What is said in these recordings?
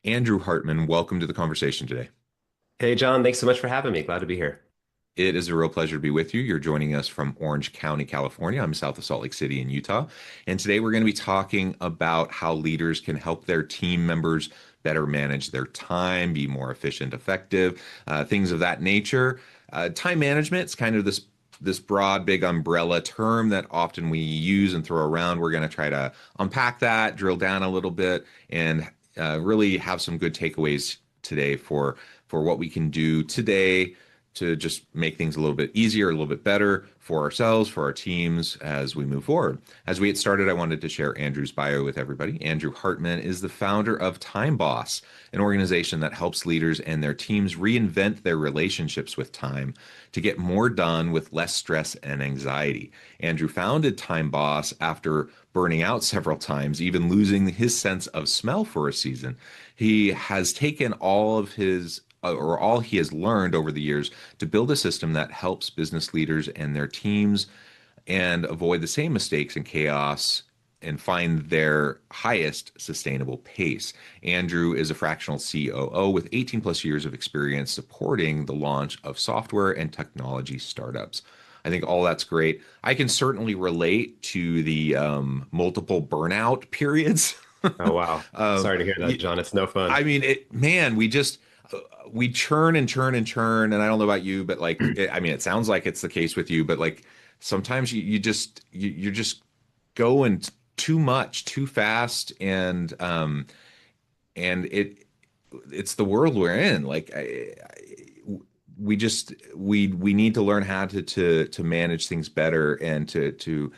Andrew Hartman, welcome to the conversation today. Hey, John, thanks so much for having me. Glad to be here. It is a real pleasure to be with you. You're joining us from Orange County, California. I'm south of Salt Lake City in Utah. And today we're going to be talking about how leaders can help their team members better manage their time, be more efficient, effective, things of that nature. Time management is kind of this broad, big umbrella term that often we use and throw around. We're going to try to unpack that, drill down a little bit, and really have some good takeaways today for what we can do today to just make things a little bit easier, a little bit better for ourselves, for our teams as we move forward. As we get started, I wanted to share Andrew's bio with everybody. Andrew Hartman is the founder of Time Boss, an organization that helps leaders and their teams reinvent their relationships with time to get more done with less stress and anxiety. Andrew founded Time Boss after burning out several times, even losing his sense of smell for a season. He has taken all he has learned over the years to build a system that helps business leaders and their teams and avoid the same mistakes and chaos and find their highest sustainable pace. Andrew is a fractional COO with 18 plus years of experience supporting the launch of software and technology startups. I think all that's great. I can certainly relate to the multiple burnout periods. Oh, wow. um, Sorry to hear that, John. It's no fun. I mean, man, we churn and churn and churn. And I don't know about you, but I mean, it sounds like it's the case with you, but like sometimes you're just going too much, too fast. And it's the world we're in. We need to learn how to manage things better and to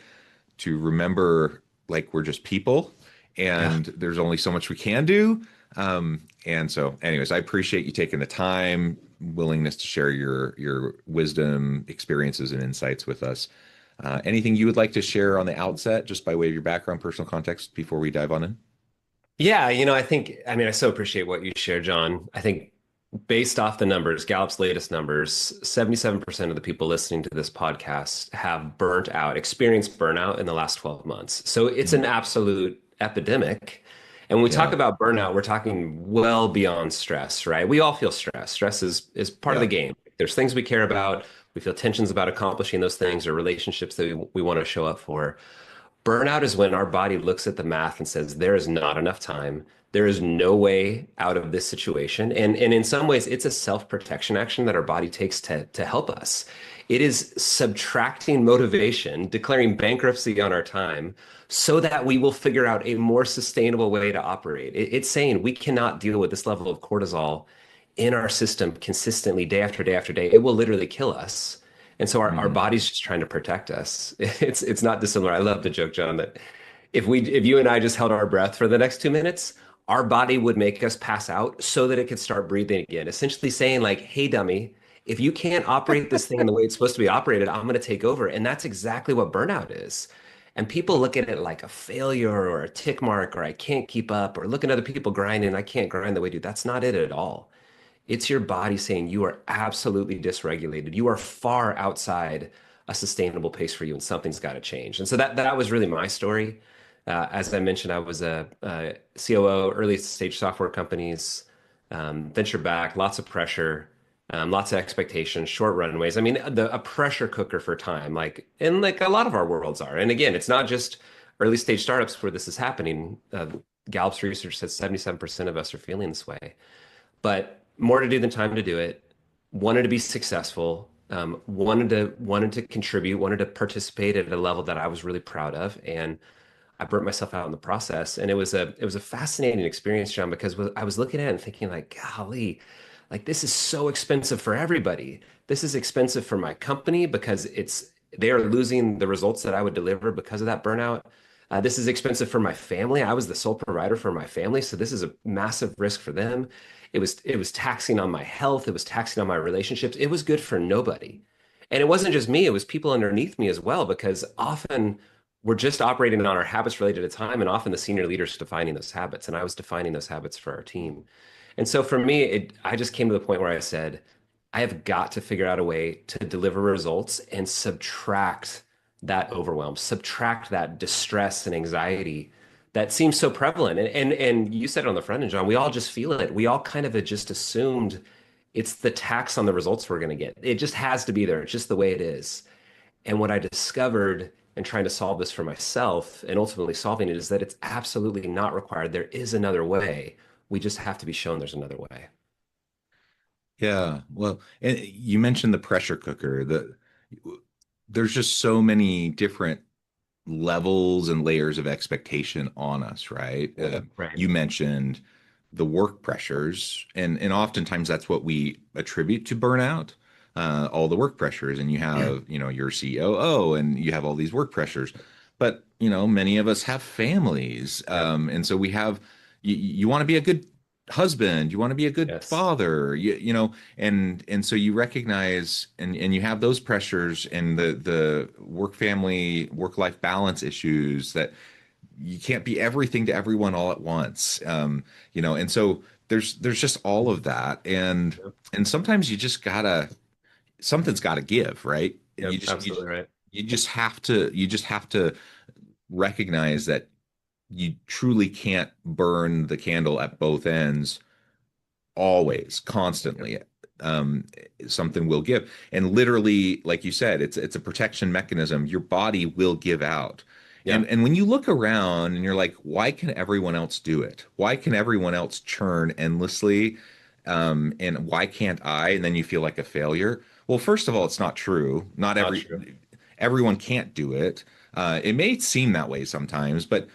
remember like we're just people Yeah. and there's only so much we can do. And so, anyways, I appreciate you taking the time, willingness to share your wisdom, experiences, and insights with us. Anything you would like to share on the outset, just by way of your background, personal context, before we dive on in? Yeah, I so appreciate what you shared, John. I think based off the numbers, Gallup's latest numbers, 77% of the people listening to this podcast have experienced burnout in the last 12 months. So it's Mm. an absolute epidemic. And when we talk Yeah, about burnout, we're talking well beyond stress, right? We all feel stress. Stress is part of the yeah. game. There's things we care about. We feel tensions about accomplishing those things or relationships that we want to show up for. Burnout is when our body looks at the math and says, there is not enough time. There is no way out of this situation. And in some ways, it's a self-protection action that our body takes to help us. It is subtracting motivation, declaring bankruptcy on our time so that we will figure out a more sustainable way to operate. It's saying we cannot deal with this level of cortisol in our system consistently day after day after day. It will literally kill us. And so our Mhm. body's just trying to protect us. It's not dissimilar. I love the joke, John, that if you and I just held our breath for the next 2 minutes, our body would make us pass out so that it could start breathing again. Essentially saying like, hey, dummy, if you can't operate this thing in the way it's supposed to be operated, I'm going to take over. And that's exactly what burnout is. And people look at it like a failure or a tick mark or I can't keep up or look at other people grinding. I can't grind the way I do. That's not it at all. It's your body saying you are absolutely dysregulated. You are far outside a sustainable pace for you, and something's got to change. And so that was really my story. As I mentioned, I was a COO, early stage software companies, venture back, lots of pressure, lots of expectations, short runways. I mean, a pressure cooker for time, like a lot of our worlds are. And again, it's not just early stage startups where this is happening. Gallup's research says 77% of us are feeling this way, but more to do than time to do it. Wanted to be successful. Wanted to contribute. Wanted to participate at a level that I was really proud of, and I burnt myself out in the process. And it was a fascinating experience, John, because I was looking at it and thinking like, golly, like this is so expensive for everybody. This is expensive for my company because they are losing the results that I would deliver because of that burnout. This is expensive for my family. I was the sole provider for my family, so this is a massive risk for them. It was taxing on my health. It was taxing on my relationships. It was good for nobody. And it wasn't just me, it was people underneath me as well, because often we're just operating on our habits related to time, and often the senior leaders defining those habits. And I was defining those habits for our team. And so for me, I just came to the point where I said, I have got to figure out a way to deliver results and subtract that overwhelm, subtract that distress and anxiety that seems so prevalent. And you said it on the front end, John, we all just feel it. We all kind of had just assumed it's the tax on the results we're going to get. It just has to be there. It's just the way it is. And what I discovered in trying to solve this for myself and ultimately solving it is that it's absolutely not required. There is another way. We just have to be shown there's another way. Yeah. Well, and you mentioned the pressure cooker. There's just so many different levels and layers of expectation on us, right? Right. You mentioned the work pressures, and oftentimes that's what we attribute to burnout, all the work pressures, and you have, your COO, and you have all these work pressures, but many of us have families, Yep. and so we have you want to be a good husband, you want to be a good Yes. father, and so you recognize and you have those pressures and the work family work life balance issues that you can't be everything to everyone all at once. And so there's just all of that, Yep. and sometimes you just gotta something's gotta give, right? Yep. Absolutely right. You just have to recognize that you truly can't burn the candle at both ends always, Yep. constantly. um Something will give, and literally, like you said, it's a protection mechanism. Your body will give out, Yeah. and when you look around and you're like, why can everyone else do it? Why can everyone else churn endlessly? And why can't I? And then you feel like a failure. Well, first of all, it's not true. Not Not true. everyone can't do it. It may seem that way sometimes, but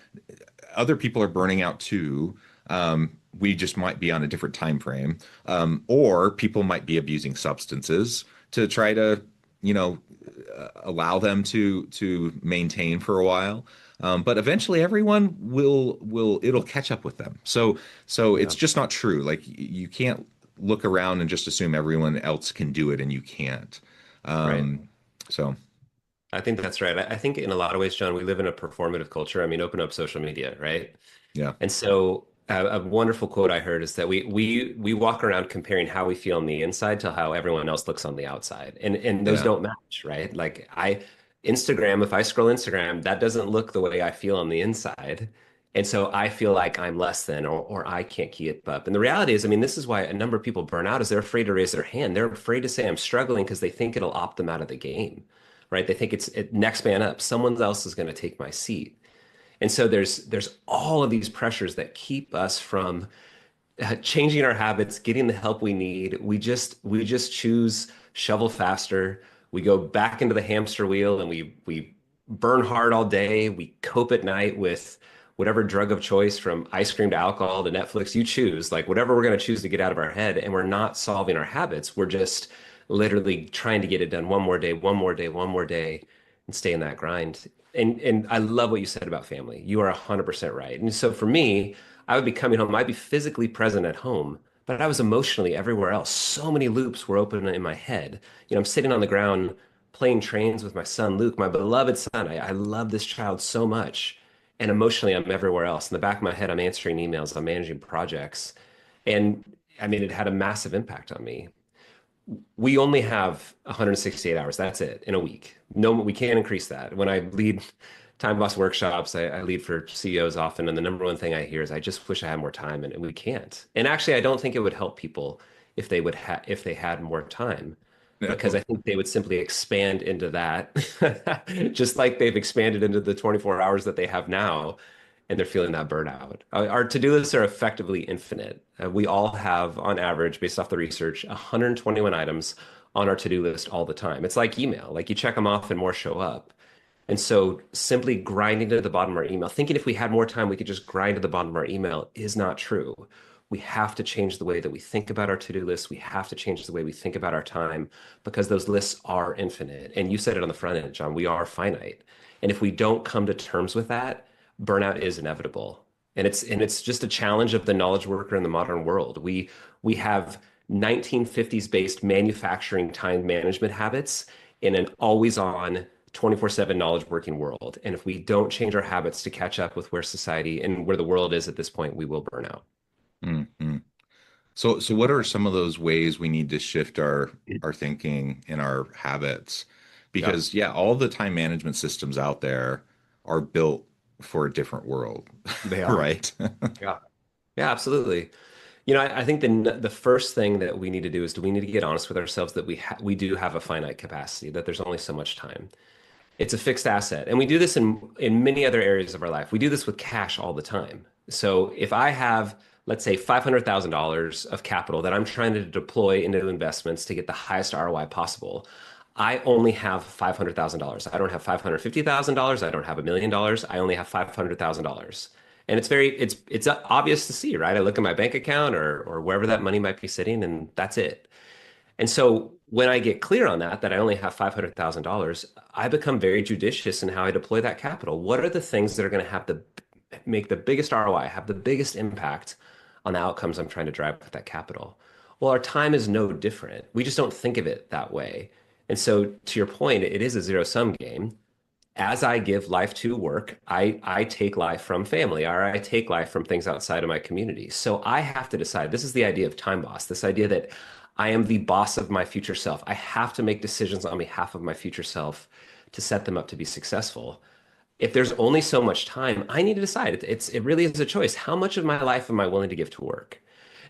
other people are burning out too. We just might be on a different time frame, or people might be abusing substances to try to, you know, allow them to maintain for a while. But eventually, everyone will it'll catch up with them. So it's Yeah. just not true. Like you can't look around and just assume everyone else can do it and you can't. Right. Um, so I think that's right. I think in a lot of ways, John, we live in a performative culture. I mean, open up social media, right? yeah, And so a wonderful quote I heard is that we walk around comparing how we feel on the inside to how everyone else looks on the outside. And those yeah. don't match, right? Like Instagram, if I scroll Instagram, that doesn't look the way I feel on the inside. And so I feel like I'm less than or I can't keep up. And the reality is, I mean, this is why a number of people burn out is they're afraid to raise their hand. They're afraid to say I'm struggling because they think it'll opt them out of the game, right? They think next man up. Someone else is going to take my seat. And so there's all of these pressures that keep us from changing our habits, getting the help we need. We just choose shovel faster. We go back into the hamster wheel and we burn hard all day. We cope at night with whatever drug of choice from ice cream to alcohol to Netflix, you choose, like whatever we're going to choose to get out of our head. And we're not solving our habits. We're just literally trying to get it done one more day, one more day, one more day, and stay in that grind. And I love what you said about family. You are 100% right. And so for me, I would be coming home, I'd be physically present at home, but I was emotionally everywhere else. So many loops were open in my head. I'm sitting on the ground playing trains with my son, Luke, my beloved son. I love this child so much. And emotionally, I'm everywhere else. In the back of my head, I'm answering emails, I'm managing projects. And I mean, it had a massive impact on me. We only have 168 hours. That's it in a week. No, we can't increase that. When I lead time boss workshops, I lead for CEOs often, and the number one thing I hear is, "I just wish I had more time," and we can't. And actually, I don't think it would help people if if they had more time, because No. I think they would simply expand into that, just like they've expanded into the 24 hours that they have now, and they're feeling that burnout. Our to-do lists are effectively infinite. We all have, on average, based off the research, 121 items on our to-do list all the time. It's like email, like you check them off and more show up. And so simply grinding to the bottom of our email, thinking if we had more time, we could just grind to the bottom of our email is not true. We have to change the way that we think about our to-do lists. We have to change the way we think about our time because those lists are infinite. And you said it on the front end, John, we are finite. And if we don't come to terms with that, burnout is inevitable. And it's just a challenge of the knowledge worker in the modern world. We have 1950s based manufacturing time management habits in an always on 24/7 knowledge working world. And if we don't change our habits to catch up with where society and where the world is at this point, we will burn out. Mhm. So what are some of those ways we need to shift our thinking and our habits? Yeah. Because yeah, all the time management systems out there are built. for a different world, They are. right? Yeah. Yeah, absolutely. You know, I think the first thing that we need to do is we need to get honest with ourselves that we do have a finite capacity, that there's only so much time. It's a fixed asset. And we do this in many other areas of our life. We do this with cash all the time. So if I have, let's say, $500,000 of capital that I'm trying to deploy into investments to get the highest ROI possible, I only have $500,000. I don't have $550,000. I don't have $1 million. I only have $500,000. And it's obvious to see, right? I look at my bank account or wherever that money might be sitting, and that's it. And so when I get clear on that I only have $500,000, I become very judicious in how I deploy that capital. What are the things that are going to make the biggest ROI, have the biggest impact on the outcomes I'm trying to drive with that capital? Well, our time is no different. We just don't think of it that way. And so to your point, it is a zero-sum game. As I give life to work, I take life from family, or I take life from things outside of my community. So I have to decide. This is the idea of time boss, this idea that I am the boss of my future self. I have to make decisions on behalf of my future self to set them up to be successful. If there's only so much time, I need to decide. It really is a choice. How much of my life am I willing to give to work?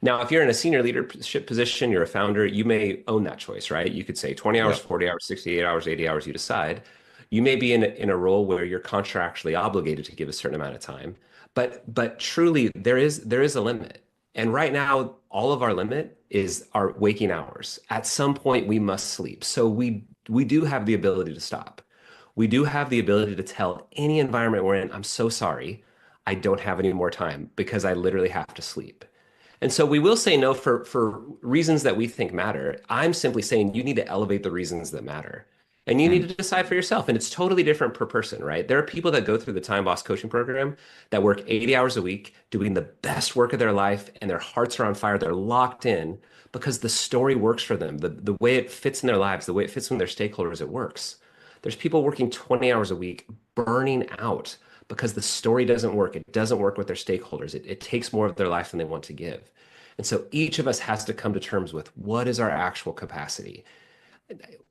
Now, if you're in a senior leadership position, you're a founder, you may own that choice, right? You could say 20 hours, Yep. 40 hours, 68 hours, 80 hours, you decide. You may be in a role where you're contractually obligated to give a certain amount of time. But truly there is a limit. And right now, all of our limit is our waking hours. At some point, we must sleep. So we do have the ability to stop. We do have the ability to tell any environment we're in, I'm so sorry, I don't have any more time because I literally have to sleep. And so we will say no for reasons that we think matter. I'm simply saying you need to elevate the reasons that matter. And you need Hmm. to decide for yourself. And it's totally different per person, right? There are people that go through the Time Boss coaching program that work 80 hours a week doing the best work of their life, and their hearts are on fire. They're locked in because the story works for them. The way it fits in their lives, the way it fits in their stakeholders, it works. There's people working 20 hours a week, burning out because the story doesn't work. It doesn't work with their stakeholders. It takes more of their life than they want to give. And so each of us has to come to terms with what is our actual capacity.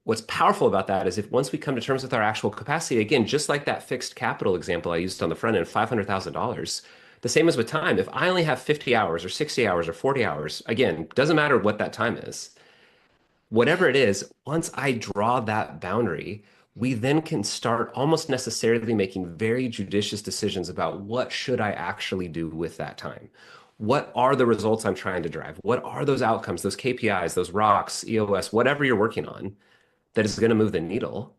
What's powerful about that is if once we come to terms with our actual capacity, again, just like that fixed capital example I used on the front end, $500,000, the same as with time. If I only have 50 hours or 60 hours or 40 hours, again, doesn't matter what that time is, whatever it is, once I draw that boundary, we then can start almost necessarily making very judicious decisions about what should I actually do with that time. What are the results I'm trying to drive? What are those outcomes, those KPIs, those rocks, EOS, whatever you're working on that is going to move the needle?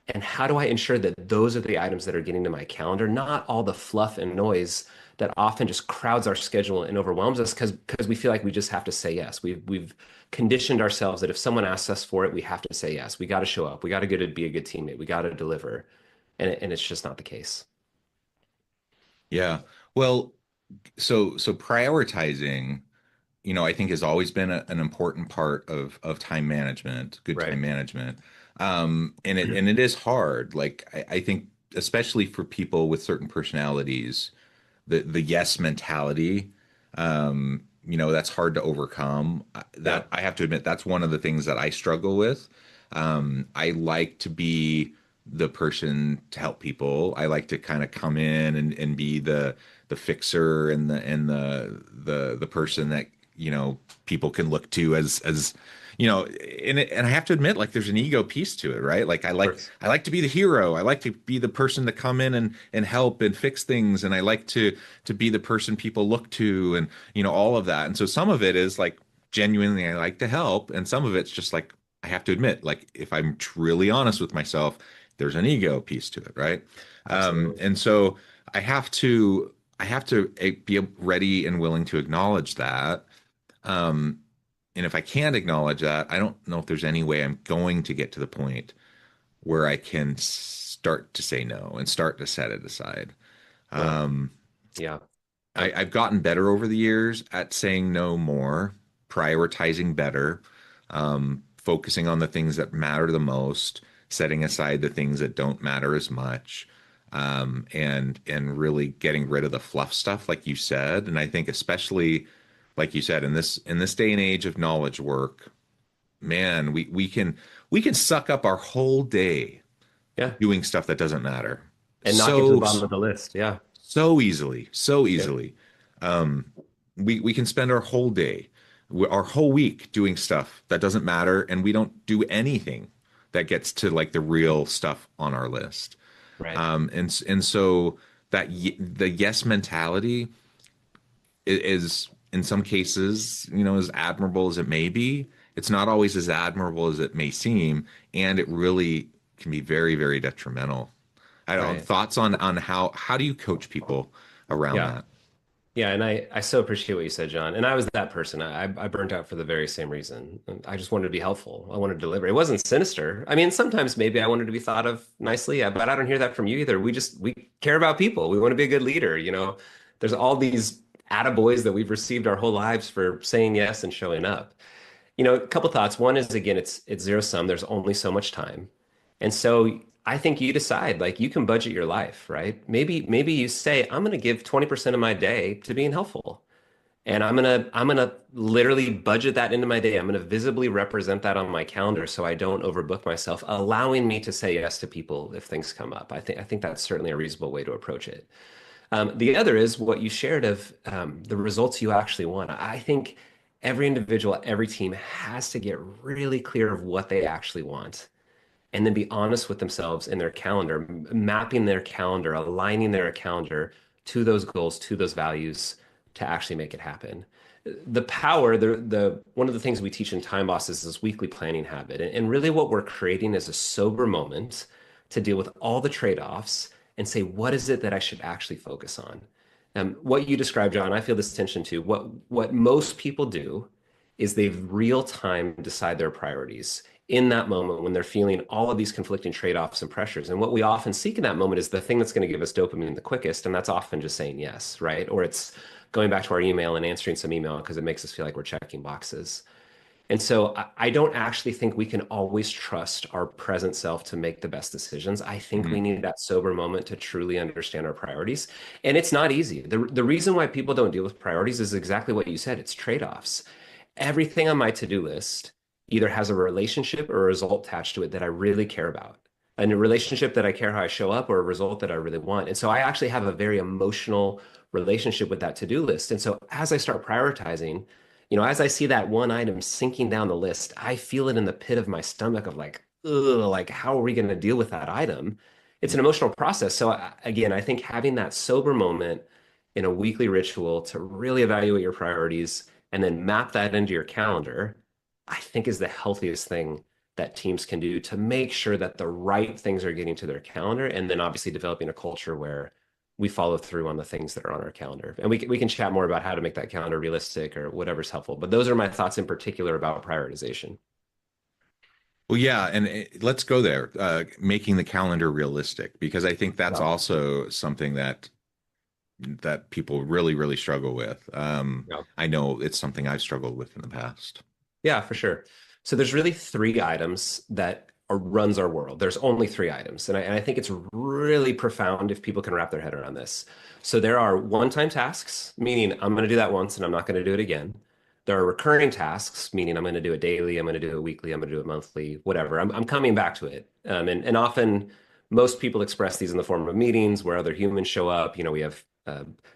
And how do I ensure that those are the items that are getting to my calendar, not all the fluff and noise that often just crowds our schedule and overwhelms us because we feel like we just have to say yes. We've conditioned ourselves that if someone asks us for it, we have to say yes. We got to show up. We got to be a good teammate. We got to deliver. And it's just not the case. Yeah. Well, so prioritizing, I think has always been an important part of time management, good Right. time management. And it is hard. Like I think especially for people with certain personalities, the yes mentality, that's hard to overcome. Yeah. That I have to admit, that's one of the things that I struggle with. I like to be the person to help people. I like to kind of come in and be the fixer and the person that people can look to as and I have to admit, like, there's an ego piece to it, right? Like Of course. I like to be the hero. I like to be the person to come in and help and fix things, and I like to be the person people look to, and all of that. And so some of it is like genuinely I like to help, and some of it's just like I have to admit, like, if I'm truly honest with myself, there's an ego piece to it, right? Absolutely. And so I have to be ready and willing to acknowledge that. Um, and if I can't acknowledge that, I don't know if there's any way I'm going to get to the point where I can start to say no and start to set it aside. Yeah. Um, Yeah. I've gotten better over the years at saying no more, prioritizing better, focusing on the things that matter the most, setting aside the things that don't matter as much, and really getting rid of the fluff stuff, like you said. And I think especially, like you said, in this day and age of knowledge work, man, we can suck up our whole day Yeah. doing stuff that doesn't matter. and not get to the So, bottom of the list. Yeah. so easily, so Yep. easily. Um, we can spend our whole day, our whole week doing stuff that doesn't matter, and we don't do anything that gets to like the real stuff on our list. Right. And so the yes mentality is in some cases, as admirable as it may be, it's not always as admirable as it may seem, and it really can be very, very detrimental. I don't Right. thoughts on how do you coach people around Yeah. that? Yeah, and I so appreciate what you said, John. And I was that person. I burnt out for the very same reason. And I just wanted to be helpful. I wanted to deliver. It wasn't sinister. I mean, sometimes maybe I wanted to be thought of nicely, but I don't hear that from you either. We care about people. We want to be a good leader. There's all these attaboys that we've received our whole lives for saying yes and showing up. A couple thoughts. One is again, it's zero sum. There's only so much time. And so I think you decide, like you can budget your life, right? Maybe you say, I'm going to give 20% of my day to being helpful. And I'm gonna literally budget that into my day. I'm gonna visibly represent that on my calendar so I don't overbook myself, allowing me to say yes to people if things come up. I think that's certainly a reasonable way to approach it. The other is what you shared of the results you actually want. I think every individual, every team has to get really clear of what they actually want and then be honest with themselves in their calendar, mapping their calendar, aligning their calendar to those goals, to those values to actually make it happen. The power, the one of the things we teach in Time Boss is this weekly planning habit. And really what we're creating is a sober moment to deal with all the trade-offs and say, what is it that I should actually focus on? What you described, John, I feel this tension too. What most people do is they real time decide their priorities in that moment when they're feeling all of these conflicting trade-offs and pressures. And what we often seek in that moment is the thing that's going to give us dopamine the quickest, and that's often just saying yes, right? Or it's going back to our email and answering some email because it makes us feel like we're checking boxes. And so I don't actually think we can always trust our present self to make the best decisions. I think we Mhm. need that sober moment to truly understand our priorities. And it's not easy. The reason why people don't deal with priorities is exactly what you said. It's trade-offs. Everything on my to-do list either has a relationship or a result attached to it that I really care about. And a relationship that I care how I show up or a result that I really want. And so I actually have a very emotional relationship with that to-do list. And so as I start prioritizing, as I see that one item sinking down the list, I feel it in the pit of my stomach of like, ugh, like how are we going to deal with that item? It's an emotional process. So again, I think having that sober moment in a weekly ritual to really evaluate your priorities and then map that into your calendar, I think is the healthiest thing that teams can do to make sure that the right things are getting to their calendar and then obviously developing a culture where we follow through on the things that are on our calendar. And we can chat more about how to make that calendar realistic or whatever's helpful. But those are my thoughts in particular about prioritization. Well, yeah, and let's go there. Making the calendar realistic, because I think that's Yeah. also something that people really, really struggle with. Yeah. I know it's something I've struggled with in the past. Yeah, for sure. So there's really three items that runs our world. There's only three items, and I think it's really profound if people can wrap their head around this. So there are one-time tasks, meaning I'm going to do that once and I'm not going to do it again. There are recurring tasks, meaning I'm going to do it daily, I'm going to do it weekly, I'm going to do it monthly, whatever. I'm coming back to it. And often most people express these in the form of meetings where other humans show up. We have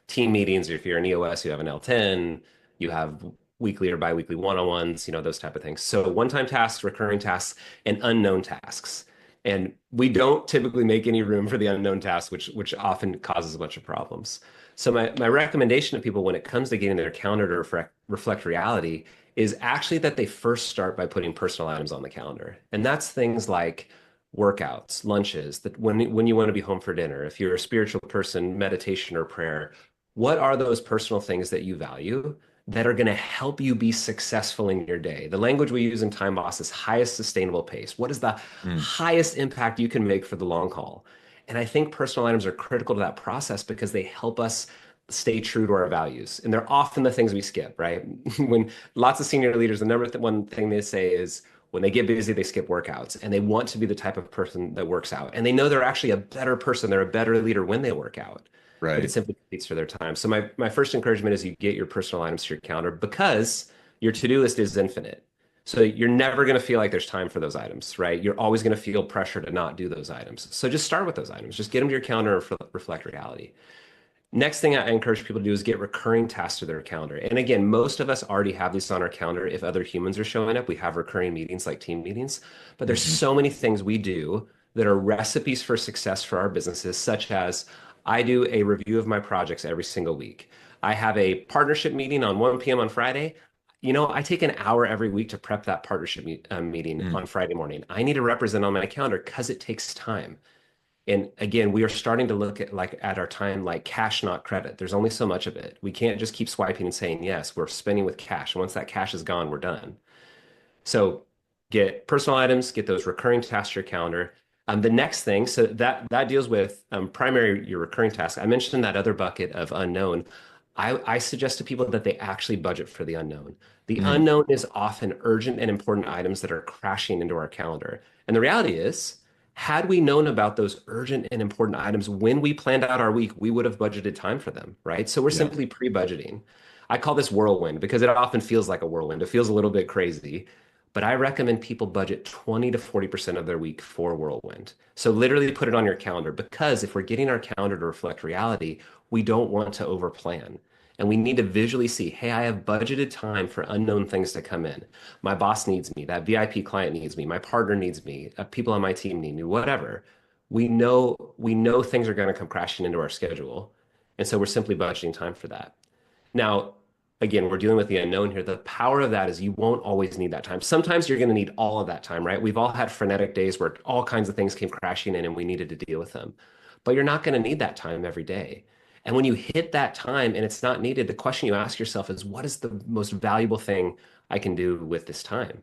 team meetings. If you're an EOS, you have an L10, you have weekly or biweekly one-on-ones, those type of things. So one-time tasks, recurring tasks, and unknown tasks. And we don't typically make any room for the unknown tasks, which often causes a bunch of problems. So my recommendation to people when it comes to getting their calendar to reflect reality is actually that they first start by putting personal items on the calendar. And that's things like workouts, lunches, that when you want to be home for dinner, if you're a spiritual person, meditation or prayer, what are those personal things that you value that are going to help you be successful in your day? The language we use in Time Boss is highest sustainable pace. What is the Mm, highest impact you can make for the long haul? And I think personal items are critical to that process because they help us stay true to our values. And they're often the things we skip, right? When lots of senior leaders, the number one thing they say is when they get busy, they skip workouts and they want to be the type of person that works out. And they know they're actually a better person, they're a better leader when they work out, but it right. simply competes for their time. So my first encouragement is you get your personal items to your calendar because your to-do list is infinite. So you're never going to feel like there's time for those items, right? You're always going to feel pressure to not do those items. So just start with those items. Just get them to your calendar and reflect reality. Next thing I encourage people to do is get recurring tasks to their calendar. And again, most of us already have these on our calendar. If other humans are showing up, we have recurring meetings like team meetings. But there's Hmm. so many things we do that are recipes for success for our businesses, such as I do a review of my projects every single week. I have a partnership meeting on 1 p.m. on Friday. I take an hour every week to prep that meeting Mm. on Friday morning. I need to represent on my calendar because it takes time. And again, we are starting to look at our time like cash, not credit. There's only so much of it. We can't just keep swiping and saying yes. We're spending with cash. Once that cash is gone, we're done. So get personal items, get those recurring tasks to your calendar. The next thing, so that deals with primary your recurring tasks. I mentioned that other bucket of unknown. I suggest to people that they actually budget for the unknown. The Mm. unknown is often urgent and important items that are crashing into our calendar. And the reality is, had we known about those urgent and important items when we planned out our week, we would have budgeted time for them, right? So we're Yeah. simply pre-budgeting. I call this whirlwind because it often feels like a whirlwind. It feels a little bit crazy, but I recommend people budget 20 to 40% of their week for whirlwind. So literally put it on your calendar because if we're getting our calendar to reflect reality, we don't want to overplan. And we need to visually see, hey, I have budgeted time for unknown things to come in. My boss needs me, that VIP client needs me, my partner needs me, people on my team need me, whatever. We know things are going to come crashing into our schedule. And so we're simply budgeting time for that. Now, again, we're dealing with the unknown here. The power of that is you won't always need that time. Sometimes you're going to need all of that time, right? We've all had frenetic days where all kinds of things came crashing in and we needed to deal with them. But you're not going to need that time every day. And when you hit that time and it's not needed, the question you ask yourself is, what is the most valuable thing I can do with this time?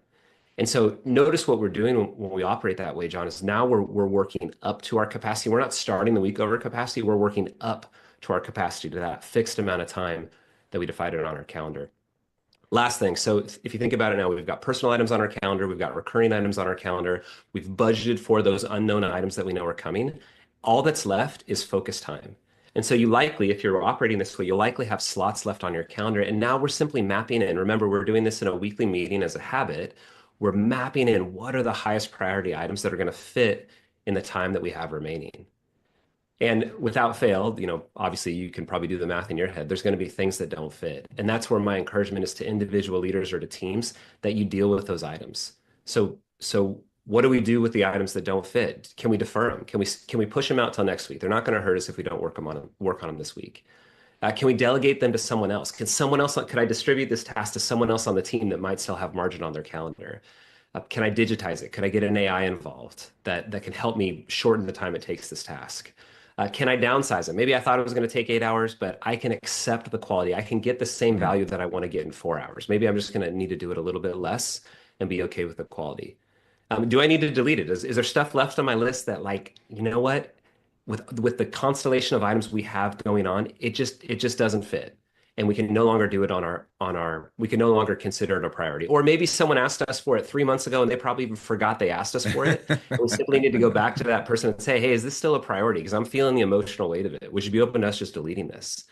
And so notice what we're doing when we operate that way, John, is now we're working up to our capacity. We're not starting the week over capacity. We're working up to our capacity to that fixed amount of time that we defined on our calendar. Last thing. So if you think about it now, we've got personal items on our calendar, we've got recurring items on our calendar, we've budgeted for those unknown items that we know are coming. All that's left is focus time. And so you likely, if you're operating this way, you'll likely have slots left on your calendar. And now we're simply mapping in. Remember, we're doing this in a weekly meeting as a habit. We're mapping in what are the highest priority items that are going to fit in the time that we have remaining. And without fail, obviously you can probably do the math in your head. There's going to be things that don't fit. And that's where my encouragement is to individual leaders or to teams that you deal with those items. So what do we do with the items that don't fit? Can we defer them? Can we push them out till next week? They're not going to hurt us if we don't work on them this week. Can we delegate them to someone else? Could I distribute this task to someone else on the team that might still have margin on their calendar? Can I digitize it? Could I get an AI involved that can help me shorten the time it takes this task? Can I downsize it? Maybe I thought it was going to take 8 hours, but I can accept the quality. I can get the same Mm. value that I want to get in 4 hours. Maybe I'm just going to need to do it a little bit less and be okay with the quality. Do I need to delete it? Is there stuff left on my list that, like, you know what? With the constellation of items we have going on, it just doesn't fit. And we can no longer do it we can no longer consider it a priority. Or maybe someone asked us for it 3 months ago and they probably even forgot they asked us for it. And we simply need to go back to that person and say, hey, is this still a priority? Because I'm feeling the emotional weight of it. Would you be open to us just deleting this?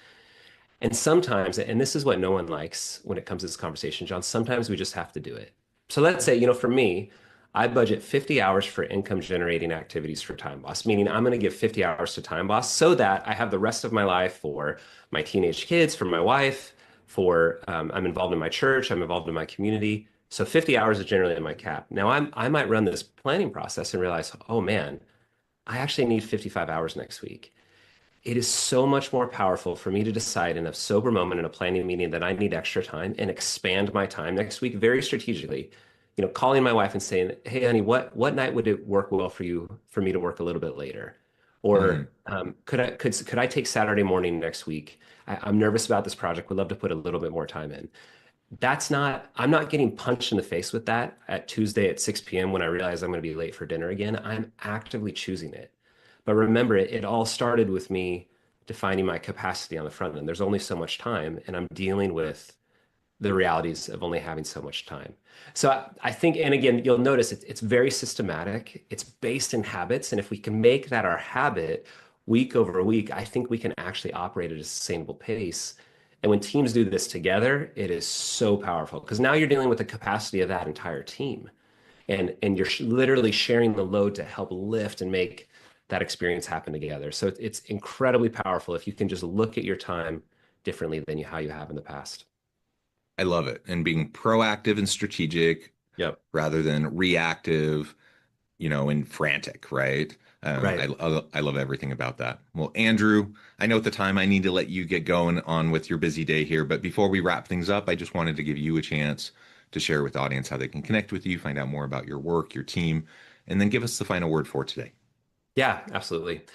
And sometimes, and this is what no one likes when it comes to this conversation, John, sometimes we just have to do it. So let's say, for me, I budget 50 hours for income generating activities for Time Boss, meaning I'm going to give 50 hours to Time Boss so that I have the rest of my life for my teenage kids, for my wife, I'm involved in my church, I'm involved in my community. So 50 hours is generally my cap. Now I might run this planning process and realize, oh man, I actually need 55 hours next week. It is so much more powerful for me to decide in a sober moment in a planning meeting that I need extra time and expand my time next week very strategically. Calling my wife and saying, "Hey, honey, what night would it work well for you for me to work a little bit later?" Mm. Or could I take Saturday morning next week? I'm nervous about this project. Would love to put a little bit more time in. I'm not getting punched in the face with that at Tuesday at 6 p.m. when I realize I'm going to be late for dinner again. I'm actively choosing it. But remember, it all started with me defining my capacity on the front end. There's only so much time, and I'm dealing with the realities of only having so much time. So I think, and again, you'll notice it's very systematic. It's based in habits. And if we can make that our habit week over week, I think we can actually operate at a sustainable pace. And when teams do this together, it is so powerful because now you're dealing with the capacity of that entire team. And you're literally sharing the load to help lift and make that experience happen together. So it's incredibly powerful if you can just look at your time differently than how you have in the past. I love it. And being proactive and strategic Yep. rather than reactive, and frantic, right? Right. I love everything about that. Well, Andrew, I know at the time I need to let you get going on with your busy day here, but before we wrap things up, I just wanted to give you a chance to share with the audience how they can connect with you, find out more about your work, your team, and then give us the final word for today. Yeah, absolutely.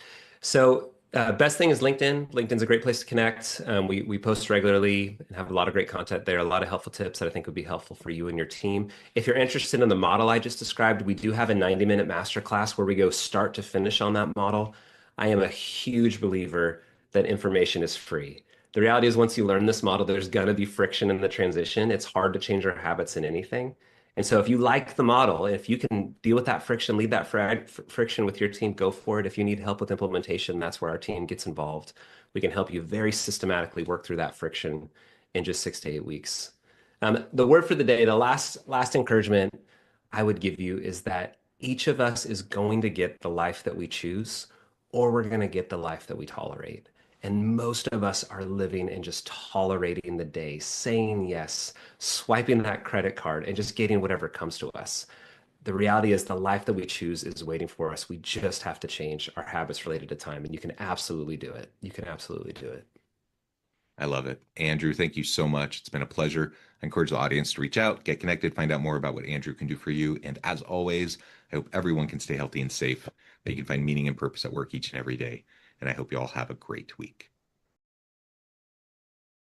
So, best thing is LinkedIn. LinkedIn's a great place to connect. We post regularly and have a lot of great content there, a lot of helpful tips that I think would be helpful for you and your team. If you're interested in the model I just described, we do have a 90-minute masterclass where we go start to finish on that model. I am a huge believer that information is free. The reality is, once you learn this model, there's going to be friction in the transition. It's hard to change our habits in anything. And so if you like the model, if you can deal with that friction, lead that friction with your team, go for it. If you need help with implementation, that's where our team gets involved. We can help you very systematically work through that friction in just 6 to 8 weeks. The word for the day, the last encouragement I would give you is that each of us is going to get the life that we choose, or we're going to get the life that we tolerate. And most of us are living and just tolerating the day, saying yes, swiping that credit card, and just getting whatever comes to us. The reality is, the life that we choose is waiting for us. We just have to change our habits related to time, and you can absolutely do it. You can absolutely do it. I love it. Andrew, thank you so much. It's been a pleasure. I encourage the audience to reach out, get connected, find out more about what Andrew can do for you. And as always, I hope everyone can stay healthy and safe, that you can find meaning and purpose at work each and every day. And I hope you all have a great week.